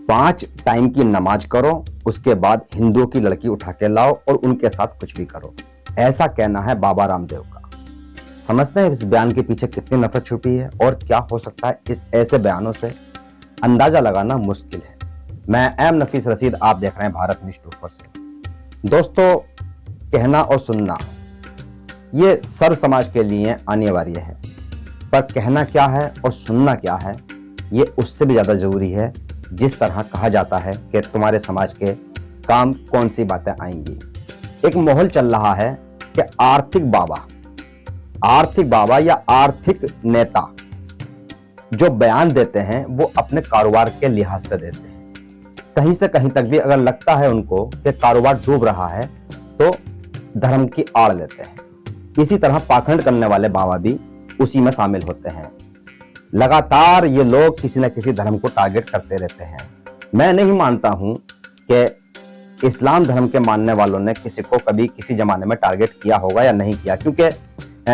5 time की नमाज करो, उसके बाद हिंदुओं की लड़की उठा के लाओ और उनके साथ कुछ भी करो, ऐसा कहना है बाबा रामदेव का। समझते हैं इस बयान के पीछे कितनी नफरत छुपी है और क्या हो सकता है इस ऐसे बयानों से अंदाजा लगाना मुश्किल है। मैं एम नफीस रशीद, आप देख रहे हैं भारत न्यूज़ 24 से। दोस्तों, कहना और सुनना ये सर्व समाज के लिए अनिवार्य है, पर कहना क्या है और सुनना क्या है ये उससे भी ज्यादा जरूरी है। जिस तरह कहा जाता है कि तुम्हारे समाज के काम कौन सी बातें आएंगी। एक माहौल चल रहा है कि आर्थिक बाबा या आर्थिक नेता जो बयान देते हैं वो अपने कारोबार के लिहाज से देते हैं। कहीं से कहीं तक भी अगर लगता है उनको कि कारोबार डूब रहा है तो धर्म की आड़ लेते हैं। इसी तरह पाखंड करने वाले बाबा भी उसी में शामिल होते हैं। लगातार ये लोग किसी न किसी धर्म को टारगेट करते रहते हैं। मैं नहीं मानता हूं कि इस्लाम धर्म के मानने वालों ने किसी को कभी किसी जमाने में टारगेट किया होगा या नहीं किया, क्योंकि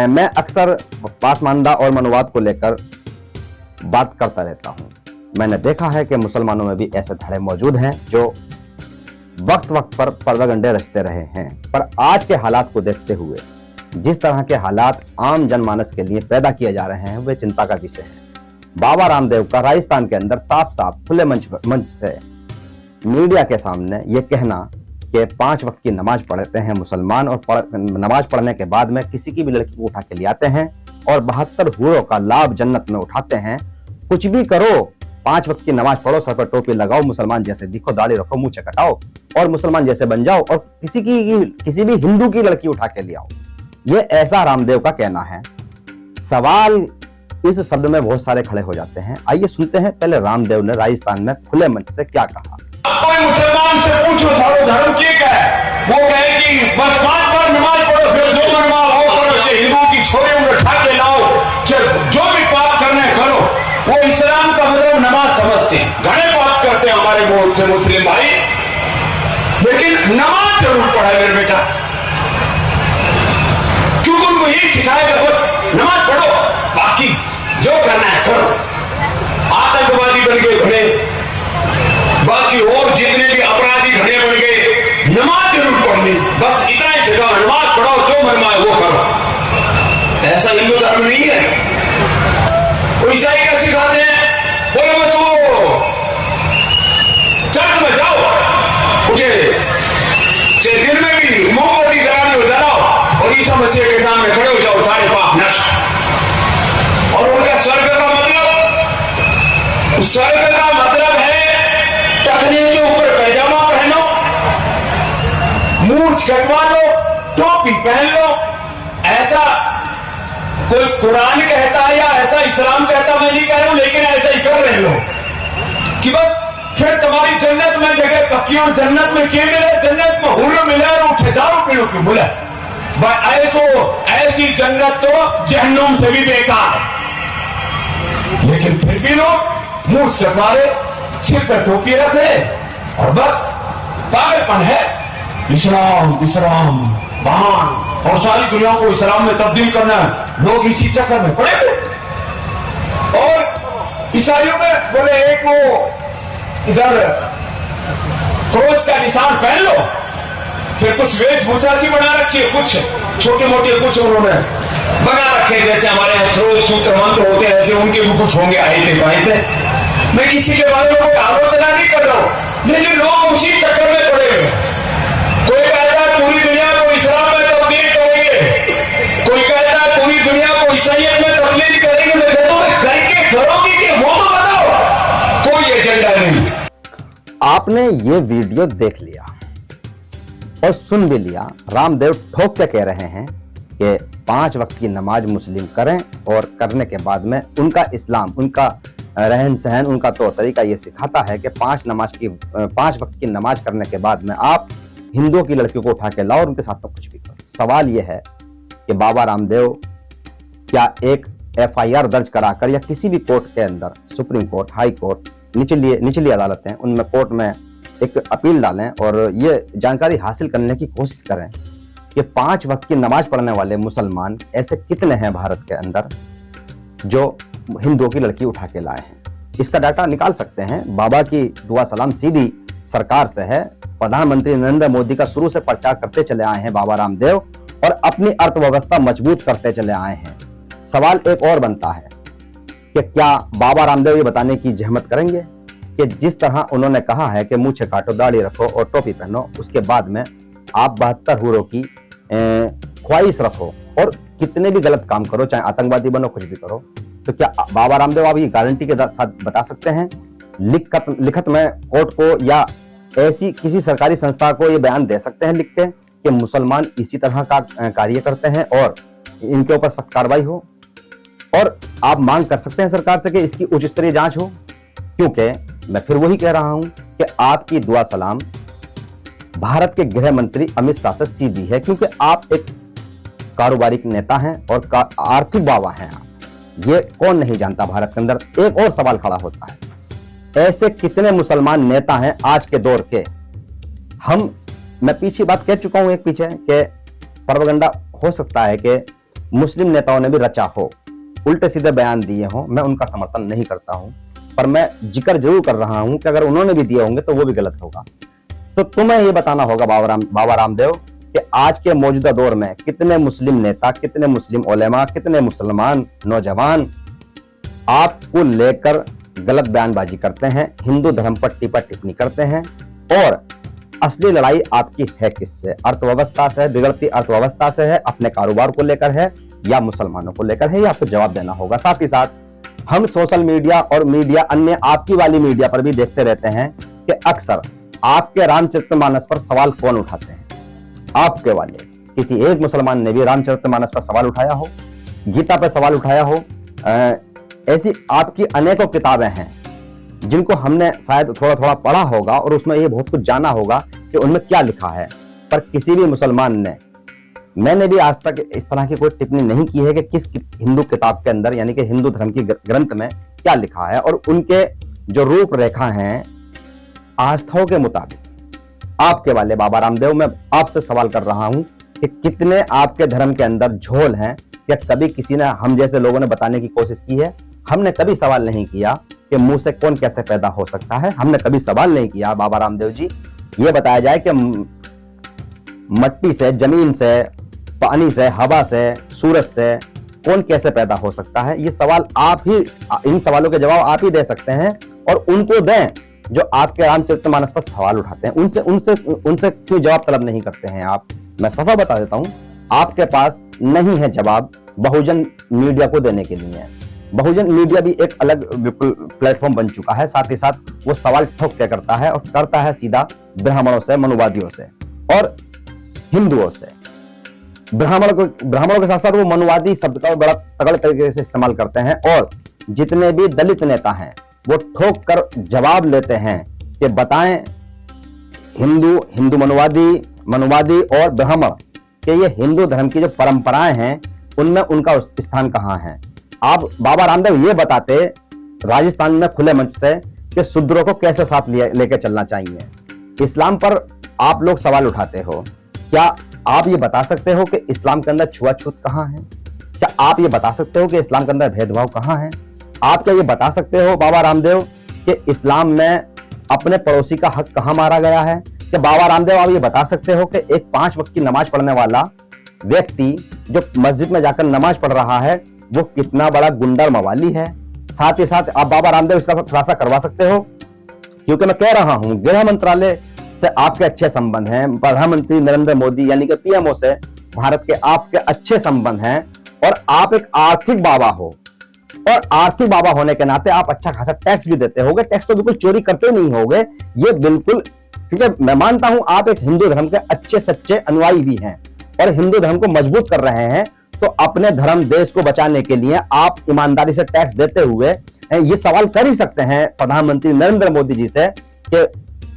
मैं अक्सर पासमानदा और मनुवाद को लेकर बात करता रहता हूं। मैंने देखा है कि मुसलमानों में भी ऐसे धड़े मौजूद हैं जो वक्त वक्त पर प्रोपेगेंडा रचते रहे हैं। पर आज के हालात को देखते हुए जिस तरह के हालात आम जनमानस के लिए पैदा किए जा रहे हैं वे चिंता का विषय है। बाबा रामदेव का राजस्थान के अंदर साफ साफ खुले मंच से मीडिया के सामने ये कहना कि 5 वक्त की नमाज पढ़ते हैं मुसलमान और नमाज पढ़ने के बाद में किसी की भी लड़की को उठा के ले आते हैं और 72 हूरों का लाभ जन्नत में उठाते हैं। कुछ भी करो, 5 वक्त की नमाज पढ़ो, सर पर टोपी लगाओ, मुसलमान जैसे दिखो, दाढ़ी रखो, मुंह चकटाओ और मुसलमान जैसे बन जाओ और किसी भी हिंदू की लड़की उठा के ले आओ। ये ऐसा रामदेव का कहना है। सवाल इस शब्द में बहुत सारे खड़े हो जाते हैं। आइए सुनते हैं पहले रामदेव ने राजस्थान में खुले मंच से क्या कहा। कोई मुसलमान से पूछो थारो धर्म ठीक है, वो कहे कि बस 5 बार नमाज पढ़ो, फिर जो नमाज हो करो, हिंदू की छोरे उठा के लाओ, जो भी पाप करने करो। वो इस्लाम का मतलब नमाज समझते हैं। घने पाप करते हैं हमारे बहुत से मुस्लिम भाई, लेकिन नमाज जरूर पढ़ा मेरे बेटा, क्योंकि उनको यही सिखाएगा बस नमाज पढ़ो, बाकी जो करना है करो। आतंकवादी बन गए घने, बाकी और जितने भी अपराधी घने बन गए, नमाज जरूर पढ़नी, बस इतना ही सिखाओ, नमाज पढ़ो, जो मन में वो करो। ऐसा हिंदू धर्म नहीं है। वो ईसाई क्या सिखाते हैं, बोलो बस वो चर्च में जाओ, मुझे दिन में भी मोमबत्ती जलानी हो जलाओ और ईसा मसीह के सामने खड़े हो जाओ, सारे पाप नष्ट। और उनका स्वर्ग का मतलब है टखने के ऊपर पैजामा पहनो, मूंछ कटवा लो, टोपी पहन लो। ऐसा कोई कुरान कहता है या ऐसा इस्लाम कहता, मैं नहीं कह रहा हूं, लेकिन ऐसा ही कर रहे लोग कि बस फिर तुम्हारी जन्नत में जगह पक्की और जन्नत में क्या मिले, जन्नत में हुर्र मिले और उठे दारू पीने की मिले। ऐसी जन्नत तो जहन्नुम से भी बेकार है। लेकिन फिर भी लोग मुंह कटवा रहे, सिर पर टोपी रख रहे और बस पागलपन है। इस्लाम इस्लाम महान और सारी दुनिया को इस्लाम में तब्दील करना है, लोग इसी चक्कर में पड़े हुए। और ईसाइयों में बोले एक वो इधर क्रोस का निशान पहन लो, फिर कुछ वेशभूषा सी बना रखी है, कुछ छोटे मोटे कुछ उन्होंने बना रखे, जैसे हमारे यहाँ स्रोत सूत्र मंत्र होते हैं, ऐसे उनके भी कुछ होंगे आयते। मैं किसी के बारे में कोई आलोचना नहीं कर रहा हूं, लेकिन लोग उसी चक्कर में पड़े हुए। कोई कहता है पूरी दुनिया को इस्लाम में तब्दील करेंगे, कोई कहता है पूरी दुनिया को ईसाइयत में तब्दील करेंगे। मैं कहता हूं करके करोगे कि वो तो बताओ, कोई एजेंडा नहीं। आपने ये वीडियो देख लिया और सुन भी लिया। रामदेव ठोक के कह रहे हैं कि 5 वक्त की नमाज मुस्लिम करें और करने के बाद में उनका इस्लाम, उनका रहन सहन, उनका तौर तरीका ये सिखाता है कि 5 वक्त की नमाज करने के बाद में आप हिंदुओं की लड़कियों को उठा के लाओ और उनके साथ में कुछ भी करो। सवाल ये है कि बाबा रामदेव क्या एक FIR दर्ज कराकर या किसी भी कोर्ट के अंदर, सुप्रीम कोर्ट, हाई कोर्ट, निचली अदालतें, उनमें कोर्ट में एक अपील डालें और ये जानकारी हासिल करने की कोशिश करें कि 5 वक्त की नमाज पढ़ने वाले मुसलमान ऐसे कितने हैं भारत के अंदर जो हिंदुओं की लड़की उठा के लाए हैं। इसका डाटा निकाल सकते हैं। बाबा की दुआ सलाम सीधी सरकार से है। प्रधानमंत्री नरेंद्र मोदी का शुरू से प्रचार करते चले आए हैं बाबा रामदेव, और अपनी अर्थव्यवस्था मजबूत करते चले आए हैं। सवाल एक और बनता है कि क्या बाबा रामदेव ये बताने की जहमत करेंगे कि जिस तरह उन्होंने कहा है कि मूंछ काटो, दाढ़ी रखो और टोपी पहनो, उसके बाद में आप 72 हूरों की ख्वाहिश रखो और कितने भी गलत काम करो, चाहे आतंकवादी बनो, कुछ भी करो, तो क्या बाबा रामदेव आप ये गारंटी के साथ बता सकते हैं लिखत में कोर्ट को या ऐसी किसी सरकारी संस्था को ये बयान दे सकते हैं लिख के कि मुसलमान इसी तरह का कार्य करते हैं और इनके ऊपर सख्त कार्रवाई हो? और आप मांग कर सकते हैं सरकार से कि इसकी उच्च स्तरीय जांच हो? क्योंकि मैं फिर वही कह रहा हूं कि आपकी दुआ सलाम भारत के गृह मंत्री अमित शाह से सीधी है, क्योंकि आप एक कारोबारी नेता हैं और आर्थिक बाबा हैं आप। ये कौन नहीं जानता भारत के अंदर। एक और सवाल खड़ा होता है, ऐसे कितने मुसलमान नेता हैं आज के दौर के? मैं पीछे बात कह चुका हूं एक पीछे कि प्रोपेगेंडा हो सकता है कि मुस्लिम नेताओं ने भी रचा हो, उल्टे सीधे बयान दिए हों। मैं उनका समर्थन नहीं करता हूं, पर मैं जिक्र जरूर कर रहा हूं कि अगर उन्होंने भी दिए होंगे तो वो भी गलत होगा। तो तुम्हें ये बताना होगा बाबा रामदेव कि आज के मौजूदा दौर में कितने मुस्लिम नेता, कितने मुस्लिम उलेमा, कितने मुसलमान नौजवान आपको लेकर गलत बयानबाजी करते हैं, हिंदू धर्म पर टीपा टिप्पणी करते हैं। और असली लड़ाई आपकी है किससे? अर्थव्यवस्था से, बिगड़ती अर्थव्यवस्था से है, अपने कारोबार को लेकर है, या मुसलमानों को लेकर है? ये आपको जवाब देना होगा। साथ ही साथ हम सोशल मीडिया और मीडिया अन्य आपकी वाली मीडिया पर भी देखते रहते हैं कि अक्सर आपके रामचरितमानस पर सवाल कौन उठाते हैं? आपके वाले किसी एक मुसलमान ने भी रामचरितमानस पर सवाल उठाया हो, गीता पर सवाल उठाया हो? ऐसी आपकी अनेकों किताबें हैं जिनको हमने शायद थोड़ा थोड़ा पढ़ा होगा और उसमें ये बहुत कुछ जाना होगा कि उनमें क्या लिखा है, पर किसी भी मुसलमान ने, मैंने भी आज तक इस तरह की कोई टिप्पणी नहीं की है कि किस हिंदू किताब के अंदर, यानी कि हिंदू धर्म की ग्रंथ में क्या लिखा है और उनके जो रूपरेखा हैं आस्थाओं के मुताबिक। आपके वाले बाबा रामदेव, मैं आपसे सवाल कर रहा हूं कि कितने आपके धर्म के अंदर झोल हैं? या कभी किसी ने, हम जैसे लोगों ने बताने की कोशिश की है? हमने कभी सवाल नहीं किया कि मुंह से कौन कैसे पैदा हो सकता है। हमने कभी सवाल नहीं किया बाबा रामदेव जी, ये बताया जाए कि मट्टी से, जमीन से, पानी से, हवा से, सूरज से कौन कैसे पैदा हो सकता है। ये सवाल आप ही, इन सवालों के जवाब आप ही दे सकते हैं और उनको दें जो आपके रामचरितमानस पर सवाल उठाते हैं। उनसे क्यों जवाब तलब नहीं करते हैं आप? मैं सफा बता देता हूं, आपके पास नहीं है जवाब बहुजन मीडिया को देने के लिए। बहुजन मीडिया भी एक अलग प्लेटफॉर्म बन चुका है। साथ ही साथ वो सवाल ठोक के करता है और करता है सीधा ब्राह्मणों से, मनुवादियों से और हिंदुओं से। ब्राह्मणों के साथ साथ वो मनुवादी शब्द का बड़ा तगड़े तरीके से इस्तेमाल करते हैं। और जितने भी दलित नेता हैं वो ठोक कर जवाब लेते हैं कि बताएं हिंदू मनुवादी और ब्राह्मण कि ये हिंदू धर्म की जो परंपराएं हैं उनमें उनका स्थान कहां है। आप बाबा रामदेव ये बताते राजस्थान में खुले मंच से कि शूद्रों को कैसे साथ लेकर चलना चाहिए। इस्लाम पर आप लोग सवाल उठाते हो, क्या आप ये बता सकते हो कि इस्लाम के अंदर छुआछूत कहां है? क्या आप ये बता सकते हो कि इस्लाम के अंदर भेदभाव कहां है? आप क्या ये बता सकते हो बाबा रामदेव कि इस्लाम में अपने पड़ोसी का हक कहां मारा गया है? कि बाबा रामदेव आप ये बता सकते हो कि एक 5 वक्त की नमाज पढ़ने वाला व्यक्ति जो मस्जिद में जाकर नमाज पढ़ रहा है वो कितना बड़ा गुंडा मवाली है? साथ ही साथ आप बाबा रामदेव इसका खुलासा करवा सकते हो? क्योंकि मैं कह रहा हूं गृह मंत्रालय से आपके अच्छे संबंध हैं, प्रधानमंत्री नरेंद्र मोदी यानी कि पीएमओ से भारत के आपके अच्छे संबंध हैं और आप एक आर्थिक बाबा हो और आर्थिक बाबा होने के नाते आप अच्छा खासा टैक्स भी देते होगे। टैक्स तो बिल्कुल चोरी करते नहीं होगे, ये बिल्कुल, क्योंकि मैं मानता हूं आप एक हिंदू धर्म के अच्छे सच्चे अनुयायी भी हैं और हिंदू धर्म को मजबूत कर रहे हैं। तो अपने धर्म देश को बचाने के लिए आप ईमानदारी से टैक्स देते हुए ये सवाल कर ही सकते हैं प्रधानमंत्री नरेंद्र मोदी जी से कि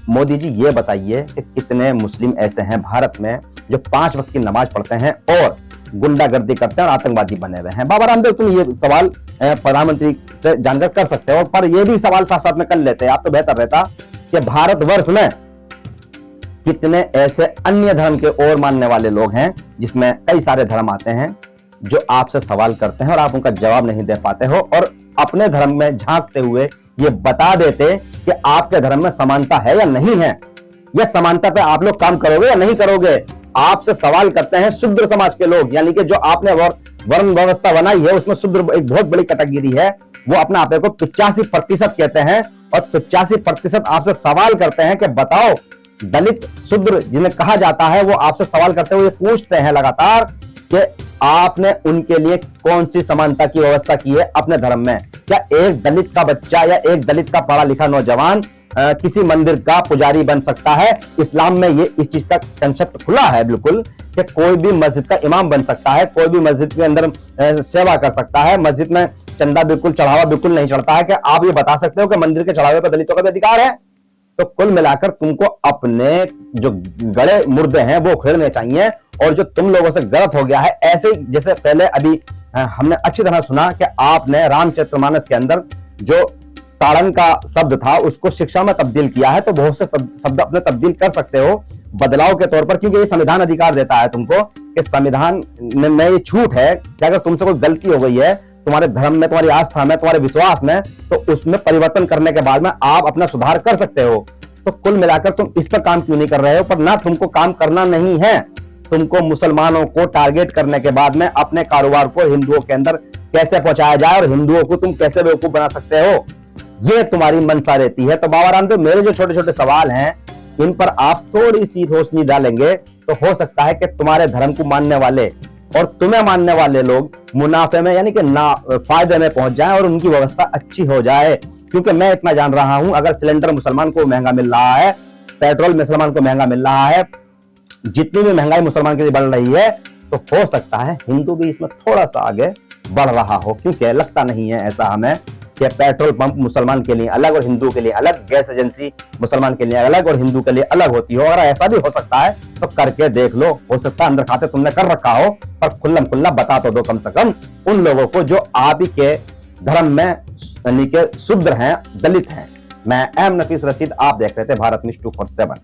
मोदी जी ये बताइए कि कितने मुस्लिम ऐसे हैं भारत में जो 5 वक्त की नमाज पढ़ते हैं और गुंडागर्दी करते हैं और आतंकवादी बने हुए हैं। बाबा रामदेव तुम ये सवाल प्रधानमंत्री से जानकर कर सकते हो, पर ये भी सवाल साथ साथ में कर लेते हैं आप तो बेहतर रहता कि भारतवर्ष में कितने ऐसे अन्य धर्म के और मानने वाले लोग हैं जिसमें कई सारे धर्म आते हैं जो आपसे सवाल करते हैं और आप उनका जवाब नहीं दे पाते हो। और अपने धर्म में झांकते हुए ये बता देते कि आपके धर्म में समानता है या नहीं है, या समानता पे आप लोग काम करोगे या नहीं करोगे। आपसे सवाल करते हैं शूद्र समाज के लोग, यानी कि जो आपने वर्ण व्यवस्था बनाई है उसमें शूद्र एक बहुत बड़ी कैटेगरी है। वो अपने आप को 85% कहते हैं और 85% आपसे सवाल करते हैं कि बताओ, दलित शूद्र जिन्हें कहा जाता है वो आपसे सवाल करते हुए पूछते हैं लगातार कि आपने उनके लिए कौन सी समानता की व्यवस्था की है अपने धर्म में। क्या एक दलित का बच्चा या एक दलित का पढ़ा लिखा नौजवान किसी मंदिर का पुजारी बन सकता है? इस्लाम में ये इस चीज का कंसेप्ट खुला है बिल्कुल कि कोई भी मस्जिद का इमाम बन सकता है, कोई भी मस्जिद के अंदर सेवा कर सकता है। मस्जिद में चंदा बिल्कुल चढ़ावा बिल्कुल नहीं चढ़ता है। कि आप ये बता सकते हो कि मंदिर के चढ़ावे पर दलितों का भी अधिकार है? तो कुल मिलाकर तुमको अपने जो गड़े मुर्दे हैं वो उखेड़ने चाहिए, और जो तुम लोगों से गलत हो गया है, ऐसे जैसे पहले अभी हमने अच्छी तरह सुना कि आपने रामचरितमानस के अंदर जो ताड़न का शब्द था उसको शिक्षा में तब्दील किया है, तो बहुत से शब्द अपने तब्दील कर सकते हो बदलाव के तौर पर, क्योंकि ये संविधान अधिकार देता है तुमको कि संविधान में ये छूट है कि अगर तुमसे कोई गलती हो गई है तुम्हारे धर्म में, तुम्हारी आस्था में, तुम्हारे विश्वास में, तो उसमें परिवर्तन करने के बाद में आप अपना सुधार कर सकते हो। तो कुल मिलाकर तुम इस पर काम क्यों नहीं कर रहे हो? पर ना तुमको काम करना नहीं है, तुमको मुसलमानों को टारगेट करने के बाद में अपने कारोबार को हिंदुओं के अंदर कैसे पहुंचाया जाए और हिंदुओं को तुम कैसे बेवकूफ बना सकते हो, ये तुम्हारी मनसा रहती है। तो बाबा रामदेव, मेरे जो छोटे छोटे सवाल हैं इन पर आप थोड़ी सी रोशनी डालेंगे तो हो सकता है कि तुम्हारे धर्म को मानने वाले और तुम्हें मानने वाले लोग मुनाफे में यानी कि ना फायदे में पहुंच जाएं और उनकी व्यवस्था अच्छी हो जाए। क्योंकि मैं इतना जान रहा हूं, अगर सिलेंडर मुसलमान को महंगा मिल रहा है, पेट्रोल मुसलमान को महंगा मिल रहा है, जितनी भी महंगाई मुसलमान के लिए बढ़ रही है, तो हो सकता है हिंदू भी इसमें थोड़ा सा आगे बढ़ रहा हो। क्योंकि लगता नहीं है ऐसा हमें कि पेट्रोल पंप मुसलमान के लिए अलग और हिंदू के लिए अलग, गैस एजेंसी मुसलमान के लिए अलग और हिंदू के लिए अलग होती हो। अगर ऐसा भी हो सकता है तो करके देख लो, हो सकता है अंदर खाते तुमने कर रखा हो, पर खुल्लम खुल्ला बता तो दो कम से कम उन लोगों को जो आप ही के धर्म में यानी के शूद्र हैं, दलित हैं। मैं एम नफीस रशीद, आप देख रहे थे भारत न्यूज़ 247।